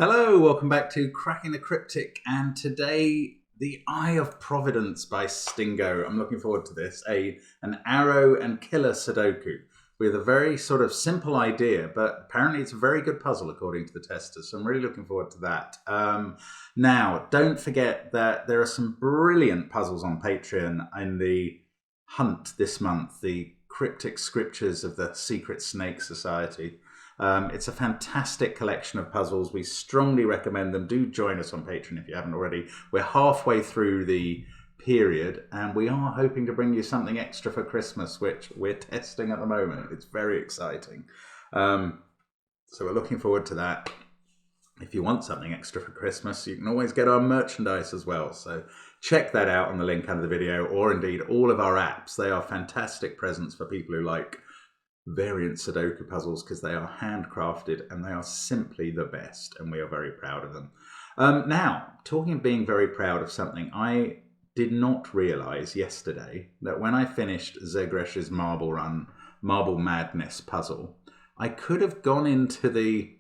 Hello, welcome back to Cracking the Cryptic, and today The Eye of Providence by Stingo. I'm looking forward to this. An arrow and killer Sudoku with a very sort of simple idea, but apparently it's a very good puzzle according to the testers, so I'm really looking forward to that. Now, don't forget that there are some brilliant puzzles on Patreon in the hunt this month, the Cryptic Scriptures of the Secret Snake Society. It's a fantastic collection of puzzles. We strongly recommend them. Do join us on Patreon if you haven't already. We're halfway through the period and we are hoping to bring you something extra for Christmas, which we're testing at the moment. It's very exciting. So we're looking forward to that. If you want something extra for Christmas, you can always get our merchandise as well. So check that out on the link under the video, or indeed all of our apps. They are fantastic presents for people who like variant Sudoku puzzles because they are handcrafted and they are simply the best, and we are very proud of them. Now, talking of being very proud of something, I did not realise yesterday that when I finished Zegresh's Marble Madness puzzle, I could have gone into the...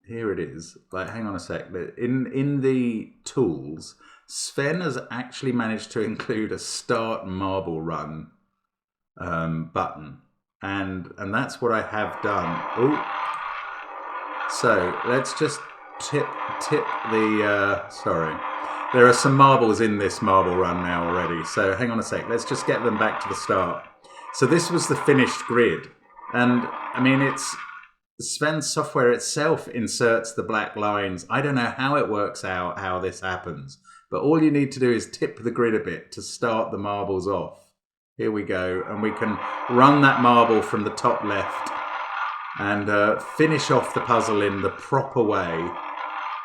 Here it is. Like, hang on a sec. In the tools, Sven has actually managed to include a Start Marble Run button. And that's what I have done. Oh, so let's just tip the, sorry. There are some marbles in this marble run now already. So hang on a sec. Let's just get them back to the start. So this was the finished grid. And I mean, it's Sven's software itself inserts the black lines. I don't know how it works out, how this happens. But all you need to do is tip the grid a bit to start the marbles off. Here we go, and we can run that marble from the top left and finish off the puzzle in the proper way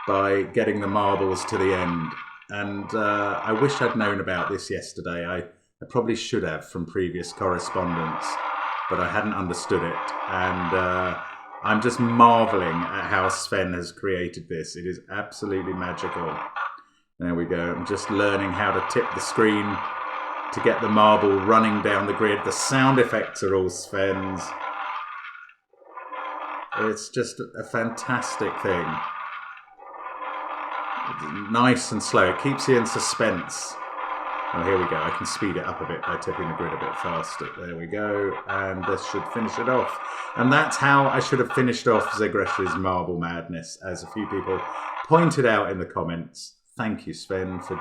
by getting the marbles to the end. And I wish I'd known about this yesterday. I probably should have from previous correspondence, but I hadn't understood it. And I'm just marveling at how Sven has created this. It is absolutely magical. There we go. I'm just learning how to tip the screen to get the marble running down the grid. The sound effects are all Sven's. It's just a fantastic thing. It's nice and slow. It keeps you in suspense. Oh, here we go. I can speed it up a bit by tipping the grid a bit faster. There we go. And this should finish it off. And that's how I should have finished off Zegresh's Marble Madness, as a few people pointed out in the comments. Thank you, Sven, for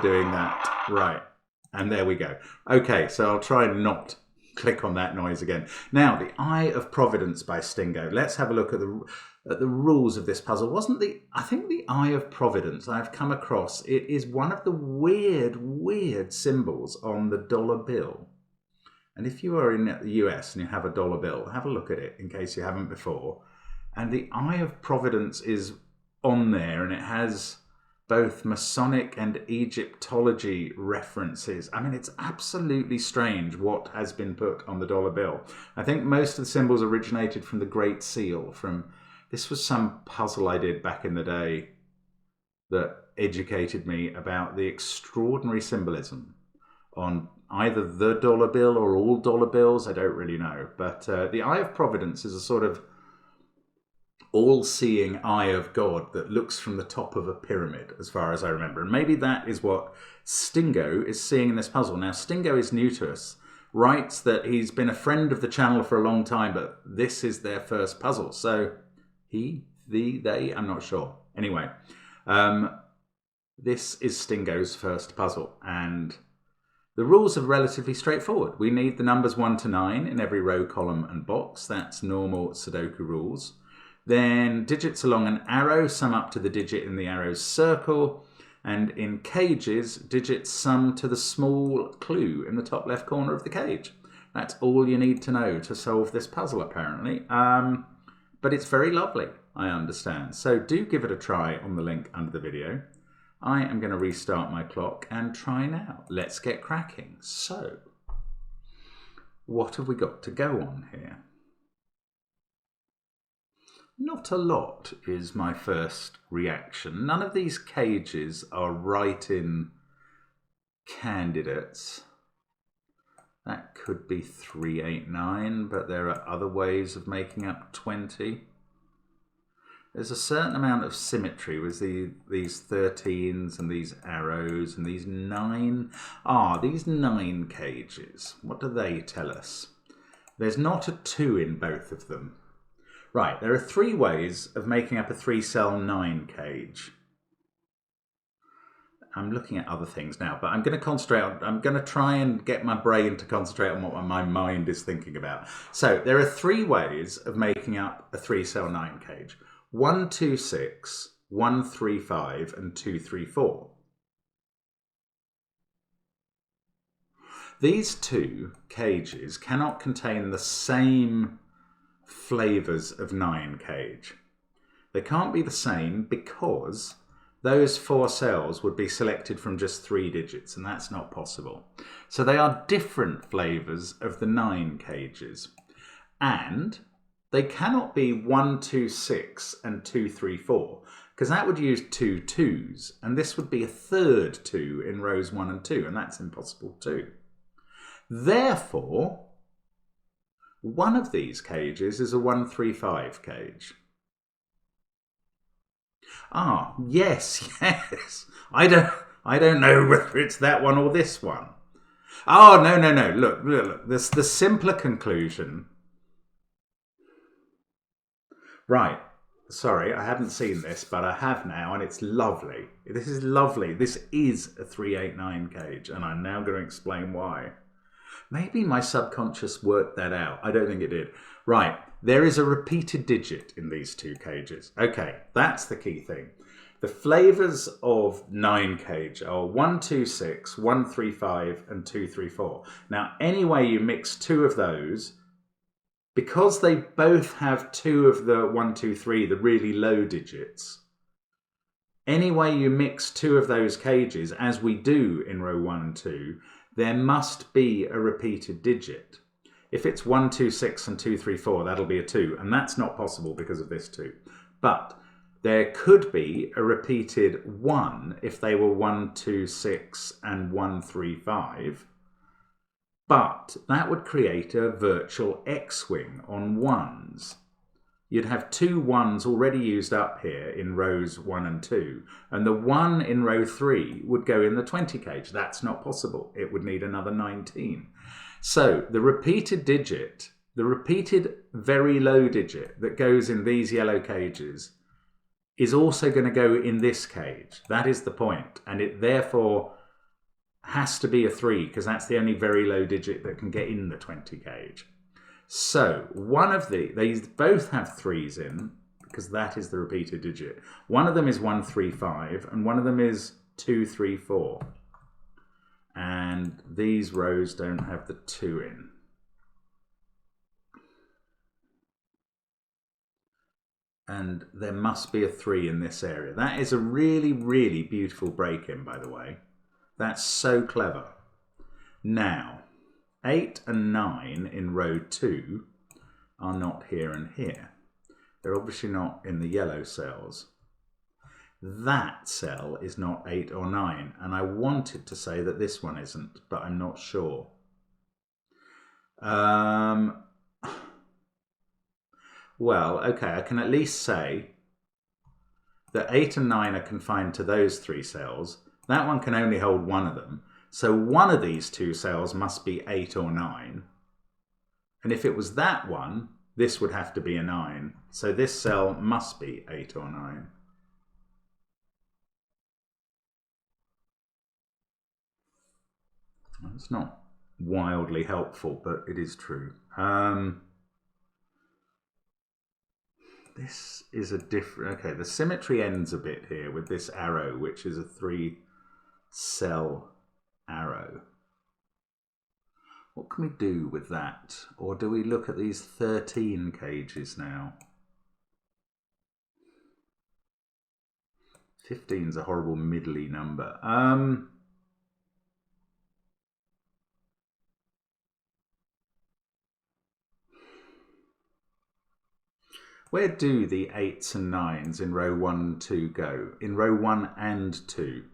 doing that. Right. And there we go. Okay, so I'll try and not click on that noise again. Now, The Eye of Providence by Stingo. Let's have a look at the rules of this puzzle. I think the Eye of Providence I've come across, it is one of the weird symbols on the dollar bill. And if you are in the US and you have a dollar bill, have a look at it in case you haven't before. And the Eye of Providence is on there, and it has both Masonic and Egyptology references. I mean, it's absolutely strange what has been put on the dollar bill. I think most of the symbols originated from the Great Seal. This was some puzzle I did back in the day that educated me about the extraordinary symbolism on either the dollar bill or all dollar bills. I don't really know. But the Eye of Providence is a sort of all-seeing eye of God that looks from the top of a pyramid, as far as I remember. And maybe that is what Stingo is seeing in this puzzle. Now, Stingo is new to us, writes that he's been a friend of the channel for a long time, but this is their first puzzle. So they, I'm not sure. Anyway, this is Stingo's first puzzle, and the rules are relatively straightforward. We need the numbers 1 to 9 in every row, column, and box. That's normal Sudoku rules. Then digits along an arrow sum up to the digit in the arrow's circle. And in cages, digits sum to the small clue in the top left corner of the cage. That's all you need to know to solve this puzzle, apparently. But it's very lovely, I understand. So do give it a try on the link under the video. I am going to restart my clock and try now. Let's get cracking. So, what have we got to go on here? Not a lot is my first reaction. None of these cages are write-in candidates. That could be 389, but there are other ways of making up 20. There's a certain amount of symmetry with these 13s and these arrows and these 9. These 9 cages. What do they tell us? There's not a 2 in both of them. Right, there are 3 ways of making up a 3-cell 9 cage. I'm looking at other things now, but I'm going to concentrate on, I'm going to try and get my brain to concentrate on what my mind is thinking about. So there are 3 ways of making up a 3-cell 9 cage. 1, 2, 6, 1, 3, 5, and 2, 3, 4. These 2 cages cannot contain the same flavours of 9 cage. They can't be the same because those 4 cells would be selected from just 3 digits, and that's not possible. So they are different flavours of the 9 cages. And they cannot be 1, 2, 6 and 2, 3, 4, because that would use 2 2s, and this would be a third 2 in rows 1 and 2, and that's impossible too. Therefore, one of these cages is a 1, 3, 5 cage. Yes. I don't know whether it's that one or this one. No. Look. This the simpler conclusion. Right. Sorry, I hadn't seen this, but I have now, and it's lovely. This is lovely. This is a 389 cage, and I'm now going to explain why. Maybe my subconscious worked that out. I don't think it did. Right, there is a repeated digit in these 2 cages. Okay, that's the key thing. The flavours of 9 cage are 1, 2, 6, 1, 3, 5, and 2, 3, 4. Now, any way you mix 2 of those, because they both have 2 of the 1, 2, 3, the really low digits, any way you mix 2 of those cages, as we do in row 1 and 2, there must be a repeated digit. If it's 1, 2, 6 and 2, 3, 4, that'll be a 2, and that's not possible because of this 2. But there could be a repeated 1 if they were 1, 2, 6 and 1, 3, 5. But that would create a virtual X-wing on 1s. You'd have 2 1s already used up here in rows 1 and 2, and the 1 in row 3 would go in the 20 cage. That's not possible. It would need another 19. So the repeated digit, the repeated very low digit that goes in these yellow cages is also going to go in this cage. That is the point, and it therefore has to be a 3 because that's the only very low digit that can get in the 20 cage. So one of these both have 3s in because that is the repeated digit. One of them is 1, 3, 5 and one of them is 2, 3, 4. And these rows don't have the 2 in. And there must be a 3 in this area. That is a really, really beautiful break-in, by the way. That's so clever. Now, 8 and 9 in row 2 are not here and here. They're obviously not in the yellow cells. That cell is not 8 or 9, and I wanted to say that this one isn't, but I'm not sure. Well, okay, I can at least say that 8 and 9 are confined to those 3 cells. That one can only hold one of them. So one of these 2 cells must be 8 or 9. And if it was that one, this would have to be a 9. So this cell must be 8 or 9. It's not wildly helpful, but it is true. This is a different... Okay, the symmetry ends a bit here with this arrow, which is a 3-cell arrow. What can we do with that? Or do we look at these 13 cages now? 15's a horrible middly number. Where do the 8s and 9s in row 1 and 2 go? In row 1 and 2.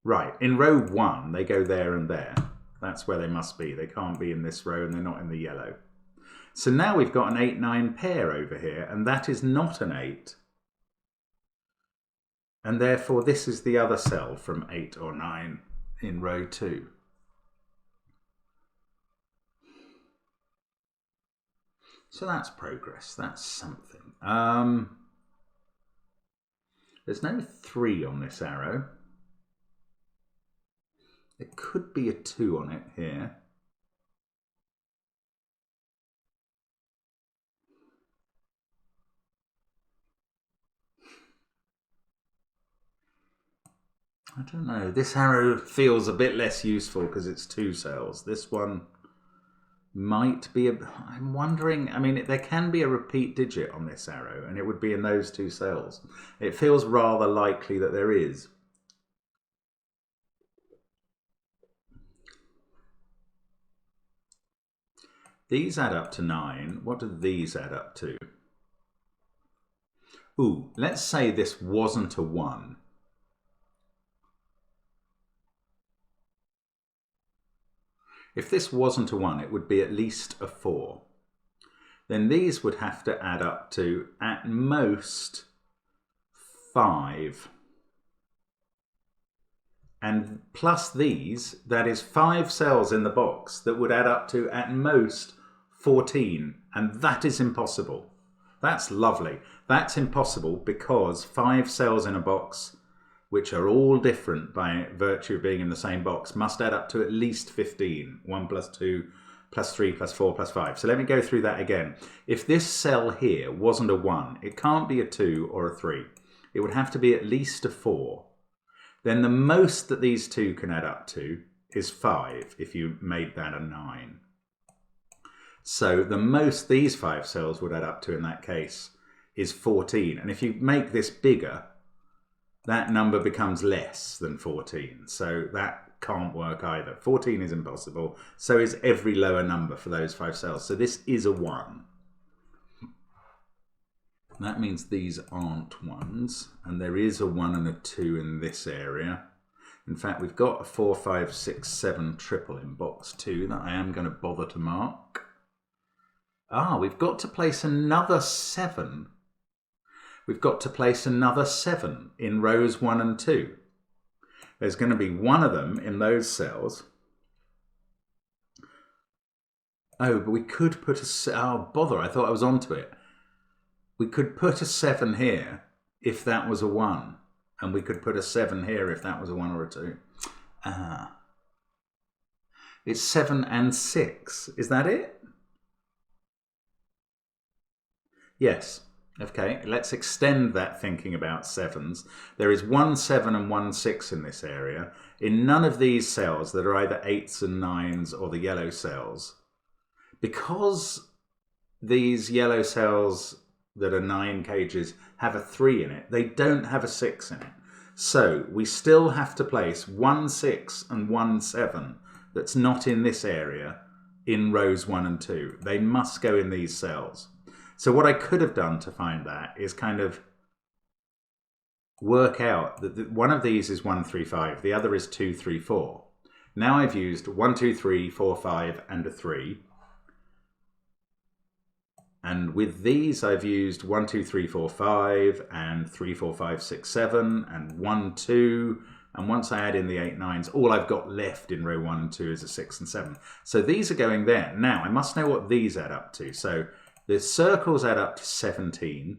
Right, in row 1 they go there and there. That's where they must be. They can't be in this row and they're not in the yellow. So now we've got an 8-9 pair over here, and that is not an 8. And therefore this is the other cell from 8 or 9 in row 2. So that's progress, that's something. There's no 3 on this arrow. There could be a 2 on it here. I don't know, this arrow feels a bit less useful because it's 2 cells. This one might be I'm wondering, I mean, there can be a repeat digit on this arrow and it would be in those 2 cells. It feels rather likely that there is. These add up to 9. What do these add up to? Ooh, let's say this wasn't a 1. If this wasn't a 1, it would be at least a 4. Then these would have to add up to, at most, 5. And plus these, that is 5 cells in the box that would add up to, at most, 14. And that is impossible. That's lovely. That's impossible because 5 cells in a box, which are all different by virtue of being in the same box, must add up to at least 15. 1 plus 2 plus 3 plus 4 plus 5. So let me go through that again. If this cell here wasn't a 1, it can't be a 2 or a 3. It would have to be at least a 4. Then the most that these 2 can add up to is 5 if you made that a 9. So the most these 5 cells would add up to in that case is 14. And if you make this bigger, that number becomes less than 14. So that can't work either. 14 is impossible. So is every lower number for those 5 cells. So this is a 1. That means these aren't 1s. And there is a 1 and a 2 in this area. In fact, we've got a 4, 5, 6, 7 triple in box 2 that I am going to bother to mark. We've got to place another 7. We've got to place another 7 in rows 1 and 2. There's going to be one of them in those cells. Oh, but we could put a... Oh, bother, I thought I was onto it. We could put a 7 here if that was a 1. And we could put a 7 here if that was a 1 or a 2. It's 7 and 6. Is that it? Yes. Okay, let's extend that thinking about 7s. There is 1 7 and 1 6 in this area. In none of these cells that are either 8s and 9s or the yellow cells, because these yellow cells that are 9 cages have a 3 in it, they don't have a 6 in it. So we still have to place 1 6 and 1 7 that's not in this area in rows 1 and 2. They must go in these cells. So what I could have done to find that is kind of work out that one of these is 1 3 5, the other is 2 3 4. Now I've used 1 2 3 4 5 and a 3. And with these I've used 1 2 3 4 5 and 3 4 5 6 7 and 1 2. And once I add in the 8 9s, all I've got left in row 1 and 2 is a 6 and 7. So these are going there. Now I must know what these add up to. So the circles add up to 17.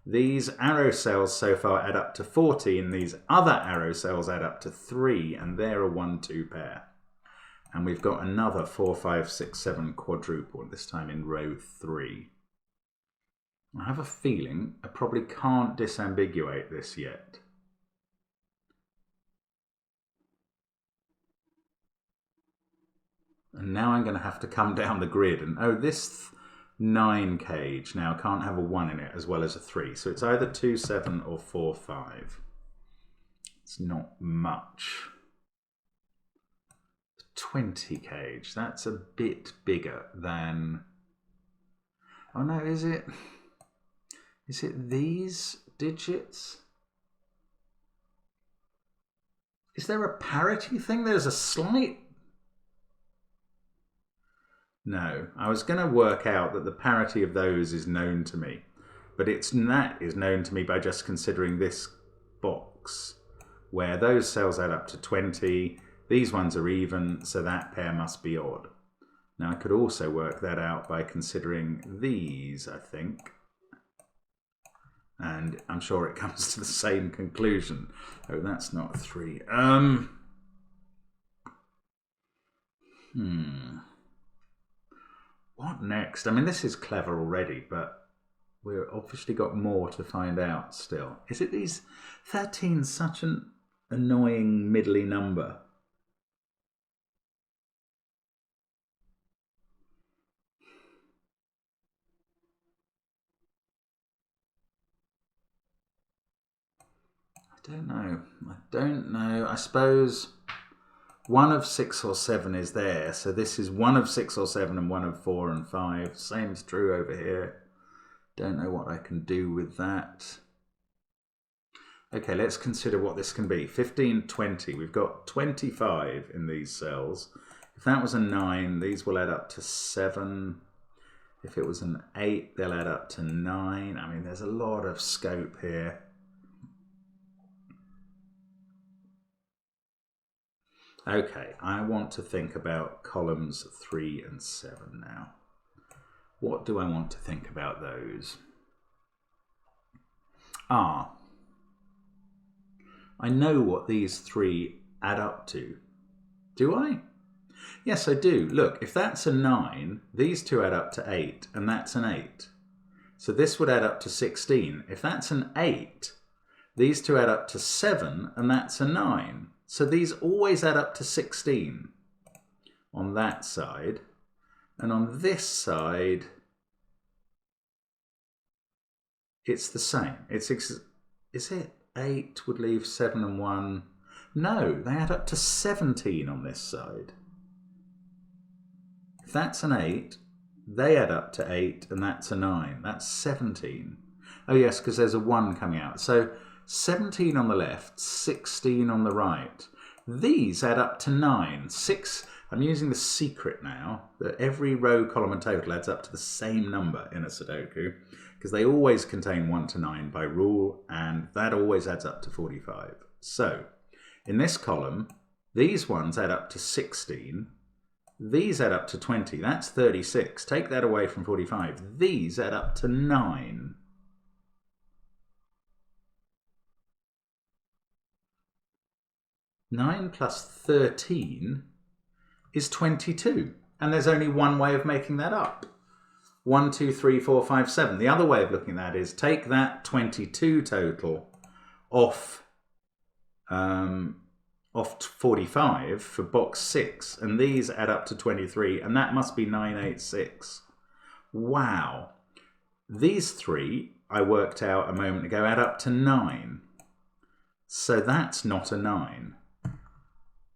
These arrow cells so far add up to 14. These other arrow cells add up to 3, and they're a 1 2 pair. And we've got another 4 5 6 7 quadruple, this time in row 3. I have a feeling I probably can't disambiguate this yet. And now I'm going to have to come down the grid and, oh, this 9 cage now can't have a 1 in it as well as a 3. So it's either 2 7 or 4 5. It's not much. 20 cage, that's a bit bigger than... Oh no, is it these digits? Is there a parity thing? There's a slight... No, I was going to work out that the parity of those is known to me, but that is known to me by just considering this box, where those cells add up to 20, these ones are even, so that pair must be odd. Now I could also work that out by considering these, I think, and I'm sure it comes to the same conclusion. Oh, that's not a 3. What next? I mean, this is clever already, but we've obviously got more to find out still. Is it these 13 such an annoying middly number? I don't know. I suppose one of 6 or 7 is there, so this is one of 6 or 7 and one of 4 and 5. Same's true over here. Don't know what I can do with that. Okay, let's consider what this can be. 15, 20. We've got 25 in these cells. If that was a 9, these will add up to 7. If it was an 8, they'll add up to 9. I mean, there's a lot of scope here. Okay, I want to think about columns 3 and 7 now. What do I want to think about those? I know what these 3 add up to. Do I? Yes, I do. Look, if that's a 9, these 2 add up to 8, and that's an 8. So this would add up to 16. If that's an 8, these 2 add up to 7, and that's a 9. So these always add up to 16 on that side. And on this side, it's the same. Is it 8 would leave 7 and 1? No, they add up to 17 on this side. If that's an 8, they add up to 8, and that's a 9. That's 17. Oh yes, because there's a 1 coming out. So 17 on the left, 16 on the right. These add up to 9. 6, I'm using the secret now, that every row, column and total adds up to the same number in a Sudoku, because they always contain 1 to 9 by rule, and that always adds up to 45. So, in this column, these ones add up to 16, these add up to 20, that's 36. Take that away from 45. These add up to 9. Nine plus 13 is 22. And there's only one way of making that up. 1, 2, 3, 4, 5, 7. The other way of looking at that is take that 22 total off 45 for box 6. And these add up to 23. And that must be 986. Wow. These 3, I worked out a moment ago, add up to 9. So that's not a 9.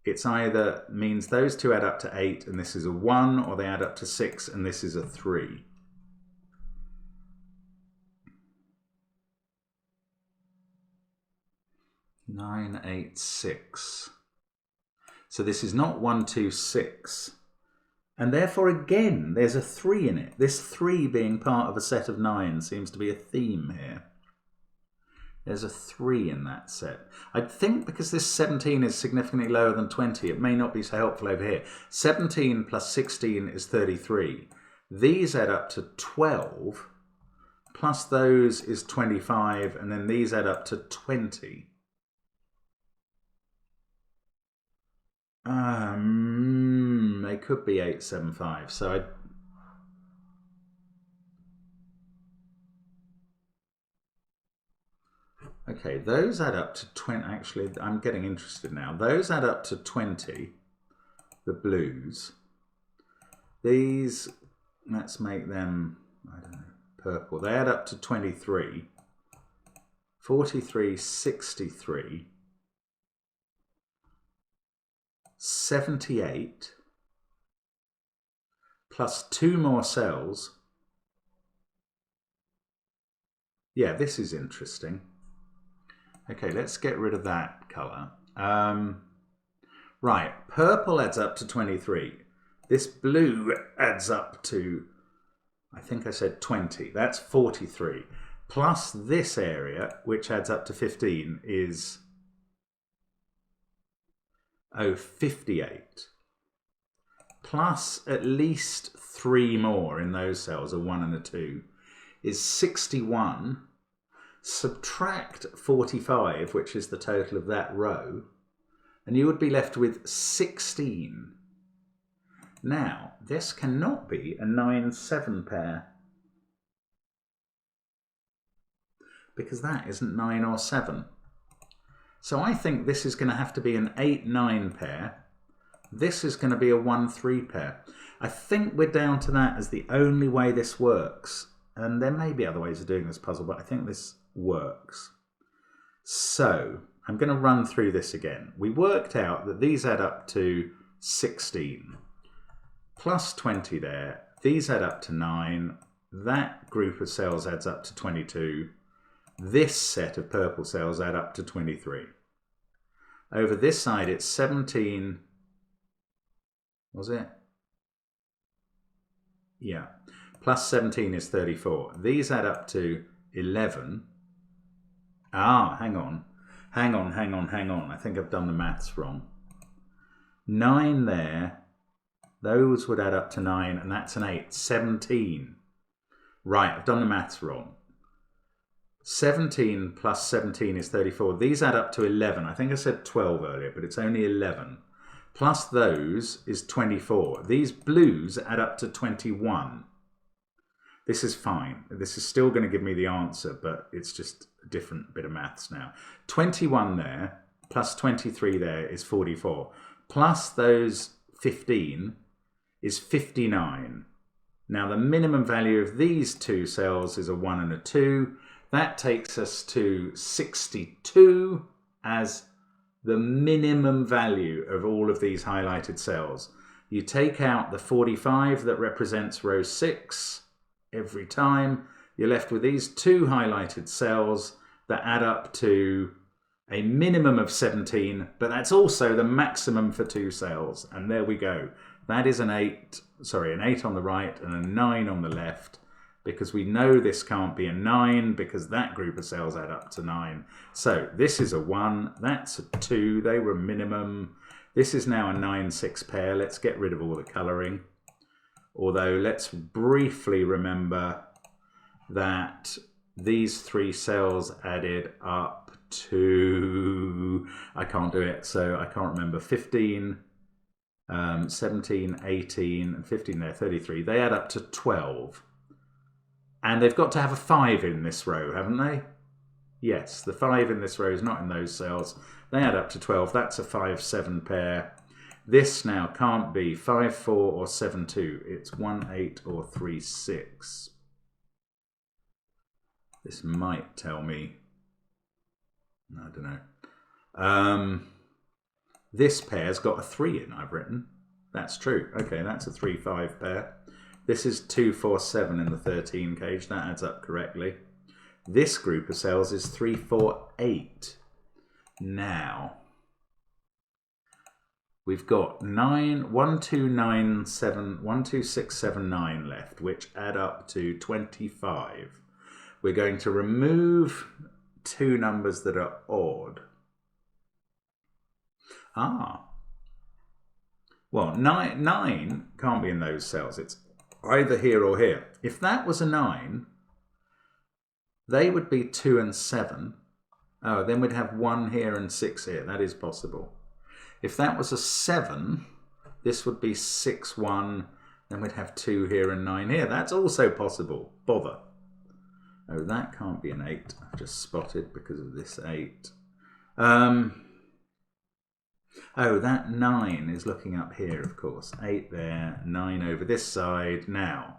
It's either means those 2 add up to 8 and this is a 1, or they add up to 6 and this is a 3. (986). So this is not 1, 2, 6. And therefore again there's a 3 in it. This 3 being part of a set of 9 seems to be a theme here. There's a 3 in that set. I think because this 17 is significantly lower than 20, it may not be so helpful over here. 17 plus 16 is 33. These add up to 12, plus those is 25, and then these add up to 20. They could be 875, so okay, those add up to 20. Actually, I'm getting interested now. Those add up to 20, the blues. These, let's make them, I don't know, purple. They add up to 23. 43, 63. 78. Plus 2 more cells. Yeah, this is interesting. Okay, let's get rid of that colour. Right, purple adds up to 23. This blue adds up to, I think I said 20. That's 43. Plus this area, which adds up to 15, is 58. Plus at least 3 more in those cells, a 1 and a 2, is 61. Subtract 45, which is the total of that row, and you would be left with 16. Now, this cannot be a 9-7 pair, because that isn't 9 or 7. So I think this is going to have to be an 8-9 pair. This is going to be a 1-3 pair. I think we're down to that as the only way this works. And there may be other ways of doing this puzzle, but I think this works. So I'm going to run through this again. We worked out that these add up to 16. Plus 20 there. These add up to 9. That group of cells adds up to 22. This set of purple cells add up to 23. Over this side it's 17. Was it? Yeah. Plus 17 is 34. These add up to 11. Ah, hang on. Hang on. I think I've done the maths wrong. 9 there. Those would add up to 9, and that's an 8. 17. Right, I've done the maths wrong. 17 plus 17 is 34. These add up to 11. I think I said 12 earlier, but it's only 11. Plus those is 24. These blues add up to 21. This is fine. This is still going to give me the answer, but it's just a different bit of maths now. 21 there, plus 23 there is 44. Plus those 15 is 59. Now the minimum value of these two cells is a 1 and a 2. That takes us to 62 as the minimum value of all of these highlighted cells. You take out the 45 that represents row 6 every time. You're left with these two highlighted cells that add up to a minimum of 17, but that's also the maximum for 2 cells. And there we go. That is an 8 on the right and a 9 on the left, because we know this can't be a 9 because that group of cells add up to 9. So this is a 1, that's a 2, they were minimum. This is now a 9-6 pair. Let's get rid of all the colouring. Although let's briefly remember that these 3 cells added up to, I can't do it, so I can't remember, 15, 17, 18, and 15 there, 33. They add up to 12. And they've got to have a 5 in this row, haven't they? Yes, the 5 in this row is not in those cells. They add up to 12. That's a 5-7 pair. This now can't be 5-4 or 7-2. It's 1-8 or 3-6. This might tell me, I don't know. This pair's got a 3 in, I've written. That's true. Okay, that's a 3-5 pair. This is 2-4-7 in the 13 cage. That adds up correctly. This group of cells is 3-4-8. Now, we've got 1, 2, 9, 7, 1, 2, 6, 7, 9 left, which add up to 25. We're going to remove 2 numbers that are odd. Well, 9 can't be in those cells. It's either here or here. If that was a 9, they would be 2 and 7. Oh, then we'd have 1 here and 6 here. That is possible. If that was a 7, this would be 6, 1. Then we'd have 2 here and 9 here. That's also possible. Bother. Oh, that can't be an 8. I've just spotted because of this 8. Oh, that 9 is looking up here, of course. 8 there, 9 over this side. Now,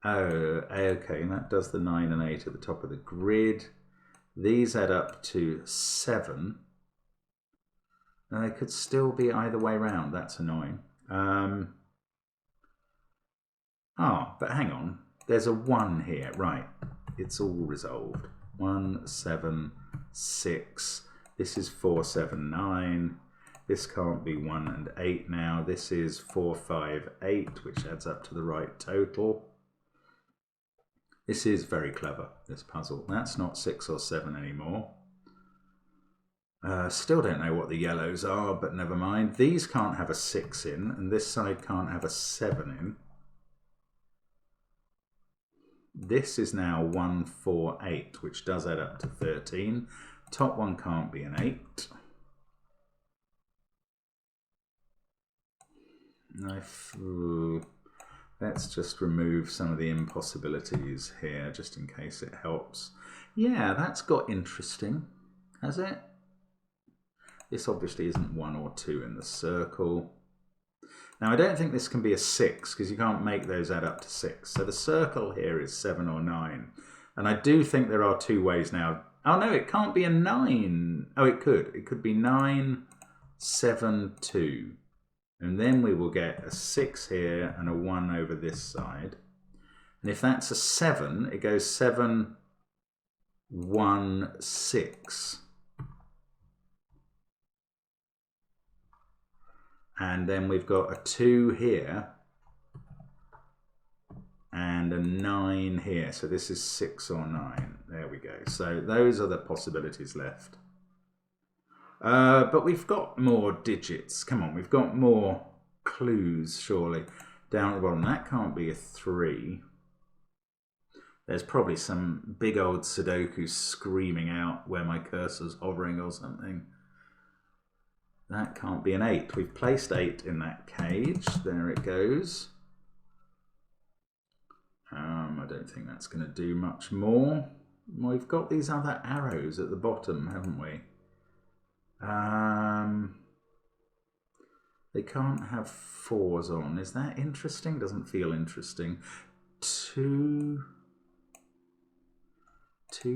oh, okay, that does the 9 and 8 at the top of the grid. These add up to 7. Now, they could still be either way round. That's annoying. But hang on. There's a 1 here. Right, it's all resolved. 1, 7, 6. This is 4, 7, 9. This can't be 1 and 8 now. This is 4, 5, 8, which adds up to the right total. This is very clever, this puzzle. That's not 6 or 7 anymore. Still don't know what the yellows are, but never mind. These can't have a 6 in, and this side can't have a 7 in. This is now 1, 4, 8, which does add up to 13. Top one can't be an 8. Let's just remove some of the impossibilities here, just in case it helps. Yeah, that's got interesting, has it? This obviously isn't 1 or 2 in the circle. Now, I don't think this can be a 6, because you can't make those add up to 6. So the circle here is 7 or 9. And I do think there are 2 ways now. Oh, no, it can't be a 9. Oh, it could. It could be 9, 7, 2. And then we will get a 6 here and a 1 over this side. And if that's a 7, it goes 7, 1, 6. And then we've got a 2 here and a 9 here. So this is 6 or 9. There we go. So those are the possibilities left. But we've got more digits. Come on, we've got more clues, surely. Down at the bottom, that can't be a 3. There's probably some big old Sudoku screaming out where my cursor's hovering or something. That can't be an 8. We've placed 8 in that cage. There it goes. I don't think that's going to do much more. We've got these other arrows at the bottom, haven't we? They can't have 4s on. Is that interesting? Doesn't feel interesting. 2,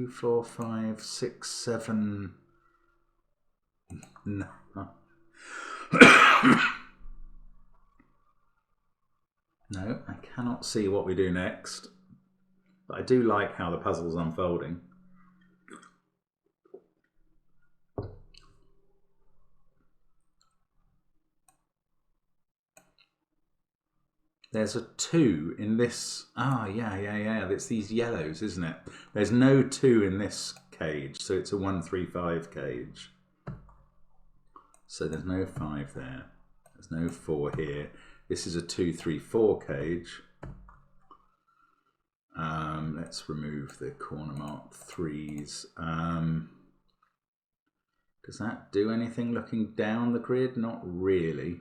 4, 5, 6, 7. No. No, I cannot see what we do next. But I do like how the puzzle's unfolding. There's a 2 in this. Ah, yeah. It's these yellows, isn't it? There's no 2 in this cage, so it's a 1, 3, 5 cage. So there's no 5 there. There's no 4 here. This is a 2, 3, 4 cage. Let's remove the corner marked 3s. Does that do anything looking down the grid? Not really.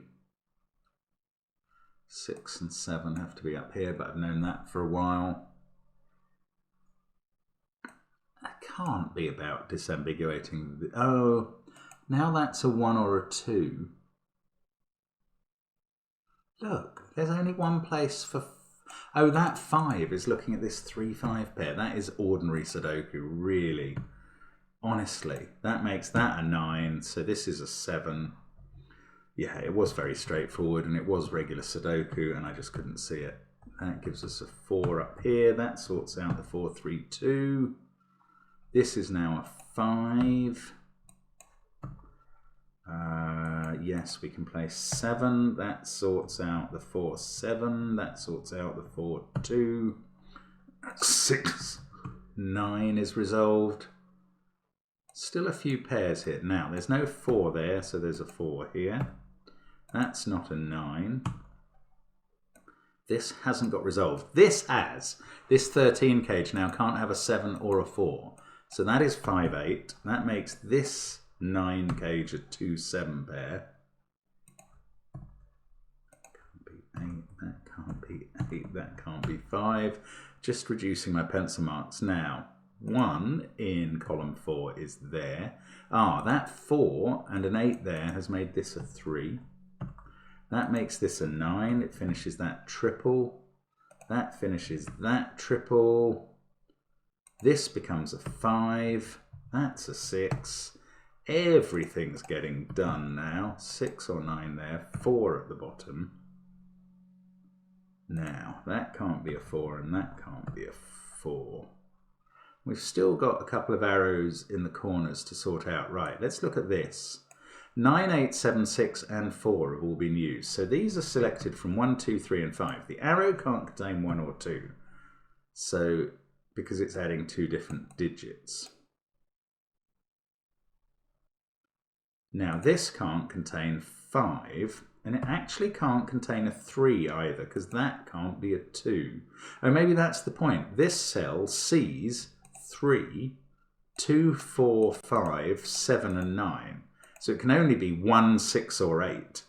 6 and 7 have to be up here, but I've known that for a while. I can't be about disambiguating the... Oh, now that's a 1 or a 2. Look, there's only one place for... Oh, that 5 is looking at this 3-5 pair. That is ordinary Sudoku, really. Honestly, that makes that a 9, so this is a 7. Yeah, it was very straightforward, and it was regular Sudoku, and I just couldn't see it. That gives us a 4 up here. That sorts out the 4, 3, 2. This is now a 5. Yes, we can place 7. That sorts out the 4, 7. That sorts out the 4, 2. 6, 9 is resolved. Still a few pairs here. Now, there's no 4 there, so there's a 4 here. That's not a 9. This hasn't got resolved. This has. This 13 cage now can't have a 7 or a 4. So that is 5, 8. That makes this 9 cage a 2, 7 pair. That can't be 8. That can't be 5. Just reducing my pencil marks. Now, 1 in column 4 is there. Ah, that 4 and an 8 there has made this a 3. That makes this a 9. It finishes that triple. That finishes that triple. This becomes a 5. That's a 6. Everything's getting done now. 6 or 9 there. 4 at the bottom. Now, that can't be a 4 and that can't be a 4. We've still got a couple of arrows in the corners to sort out. Right, let's look at this. 9, 8, 7, 6, and 4 have all been used. So these are selected from 1, 2, 3, and 5. The arrow can't contain 1 or 2. So, because it's adding 2 different digits. Now this can't contain 5, and it actually can't contain a 3 either, because that can't be a 2. Oh, maybe that's the point. This cell sees 3, 2, 4, 5, 7, and 9. So it can only be 1, 6, or 8.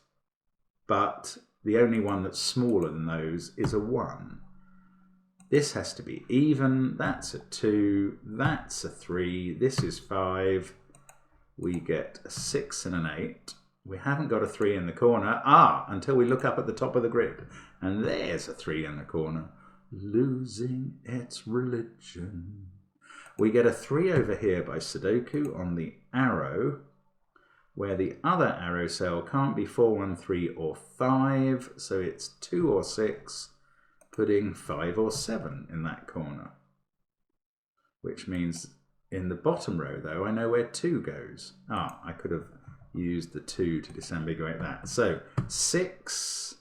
But the only one that's smaller than those is a 1. This has to be even. That's a 2. That's a 3. This is 5. We get a 6 and an 8. We haven't got a 3 in the corner. Until we look up at the top of the grid. And there's a 3 in the corner. Losing its religion. We get a 3 over here by Sudoku on the arrow, where the other arrow cell can't be 4, 1, 3, or 5. So it's 2 or 6, putting 5 or 7 in that corner. Which means in the bottom row, though, I know where 2 goes. I could have used the 2 to disambiguate that. So 6,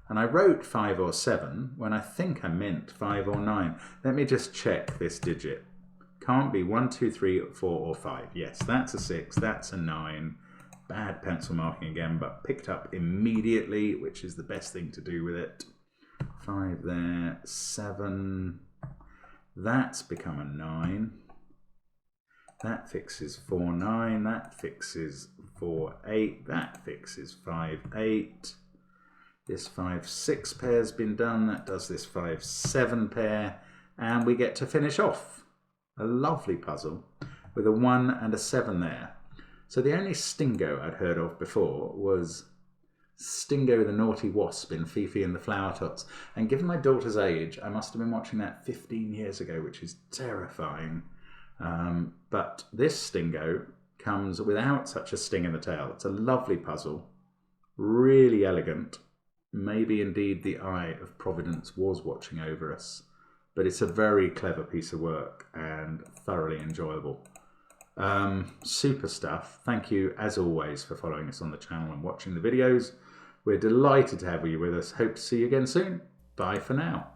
and I wrote 5 or 7 when I think I meant 5 or 9. Let me just check this digit. Can't be 1, 2, 3, 4, or 5. Yes, that's a 6, that's a 9. Bad pencil marking again, but picked up immediately, which is the best thing to do with it. 5 there, 7. That's become a 9. That fixes 4, 9. That fixes 4, 8. That fixes 5, 8. This 5, 6 pair's been done. That does this 5, 7 pair. And we get to finish off a lovely puzzle with a 1 and a 7 there. So the only Stingo I'd heard of before was Stingo the Naughty Wasp in Fifi and the Flower Tots. And given my daughter's age, I must have been watching that 15 years ago, which is terrifying. But this Stingo comes without such a sting in the tail. It's a lovely puzzle, really elegant. Maybe indeed the eye of Providence was watching over us. But it's a very clever piece of work and thoroughly enjoyable. Super stuff. Thank you, as always, for following us on the channel and watching the videos. We're delighted to have you with us. Hope to see you again soon. Bye for now.